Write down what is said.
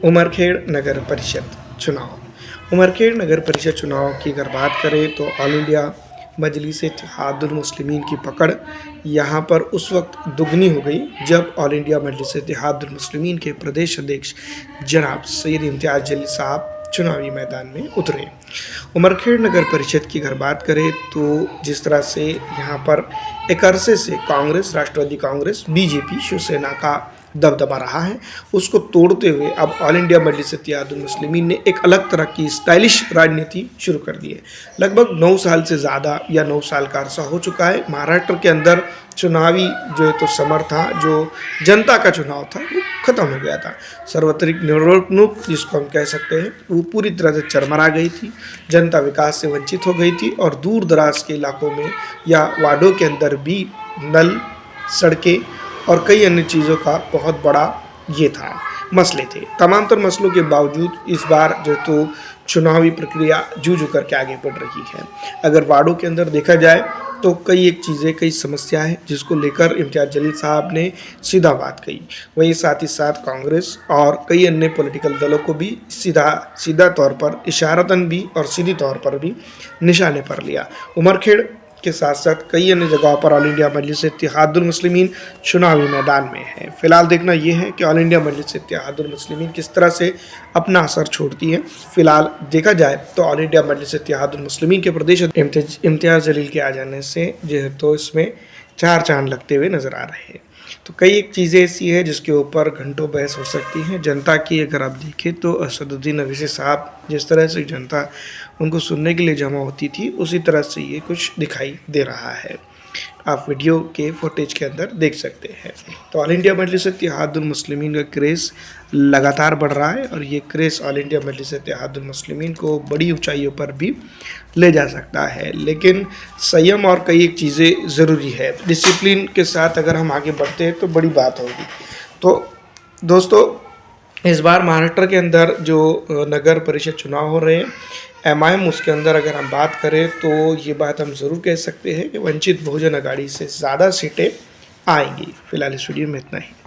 उमरखेड़ नगर परिषद चुनाव। उमरखेड़ नगर परिषद चुनाव की अगर बात करें तो ऑल इंडिया मजलिस-ए-इत्तेहादुल मुस्लिमीन की पकड़ यहाँ पर उस वक्त दुगनी हो गई जब ऑल इंडिया मजलिस-ए-इत्तेहादुल मुस्लिमीन के प्रदेश अध्यक्ष जनाब सैयद इम्तियाज़ जलील साहब चुनावी मैदान में उतरे। उमरखेड़ नगर परिषद की अगर बात करें तो जिस तरह से यहाँ पर एक अरसे से कांग्रेस, राष्ट्रवादी कांग्रेस, बीजेपी, शिवसेना का दबदबा रहा है, उसको तोड़ते हुए अब ऑल इंडिया मजलिस-ए-इत्तेहादुल मुस्लिमीन ने एक अलग तरह की स्टाइलिश राजनीति शुरू कर दी है। लगभग 9 साल से ज़्यादा या 9 साल का अरसा हो चुका है महाराष्ट्र के अंदर चुनावी जो है तो समर था, जो जनता का चुनाव था वो ख़त्म हो गया था। सार्वत्रिक निवडणूक जिसको हम कह सकते हैं वो पूरी तरह से चरमरा गई थी, जनता विकास से वंचित हो गई थी और दूर दराज के इलाकों में या वार्डों के अंदर भी नल, सड़कें और कई अन्य चीज़ों का बहुत बड़ा ये था, मसले थे। तमाम तर मसलों के बावजूद इस बार जो तो चुनावी प्रक्रिया जू करके आगे बढ़ रही है। अगर वार्डों के अंदर देखा जाए तो कई एक चीज़ें, कई समस्याएं हैं जिसको लेकर इम्तियाज़ जलील साहब ने सीधा बात कही। वहीं साथ ही साथ कांग्रेस और कई अन्य पॉलिटिकल दलों को भी सीधा तौर पर, इशारतन भी और सीधी तौर पर भी निशाने पर लिया। उमरखेड़ के साथ साथ कई अन्य जगहों पर ऑल इंडिया मजलिस-ए-इत्तेहादुल मुस्लिमीन चुनावी मैदान में है। फिलहाल देखना यह है कि ऑल इंडिया मजलिस-ए-इत्तेहादुल मुस्लिमीन किस तरह से अपना असर छोड़ती है। फिलहाल देखा जाए तो ऑल इंडिया मजलिस-ए-इत्तेहादुल मुस्लिमीन के प्रदेश इम्तियाज़ जलील के आ जाने से जो है तो इसमें 4 चांद लगते हुए नज़र आ रहे हैं। तो कई एक चीज़ें ऐसी है जिसके ऊपर घंटों बहस हो सकती हैं। जनता की अगर आप देखें तो असदुद्दीन अवैसी साहब जिस तरह से जनता उनको सुनने के लिए जमा होती थी, उसी तरह से ये कुछ दिखाई दे रहा है। आप वीडियो के फुटेज के अंदर देख सकते हैं। तो ऑल इंडिया मजलिस-ए-इत्तेहादुल मुस्लिमीन का क्रेज़ लगातार बढ़ रहा है और ये क्रेज़ ऑल इंडिया मजलिस-ए-इत्तेहादुल मुस्लिमीन को बड़ी ऊंचाइयों पर भी ले जा सकता है, लेकिन संयम और कई एक चीज़ें ज़रूरी है। डिसिप्लिन के साथ अगर हम आगे बढ़ते हैं तो बड़ी बात होगी। तो दोस्तों, इस बार महाराष्ट्र के अंदर जो नगर परिषद चुनाव हो रहे हैं, एमआईएम उसके अंदर अगर हम बात करें तो ये बात हम ज़रूर कह सकते हैं कि वंचित बहुजन अघाड़ी से ज़्यादा सीटें आएंगी। फिलहाल इस वीडियो में इतना ही।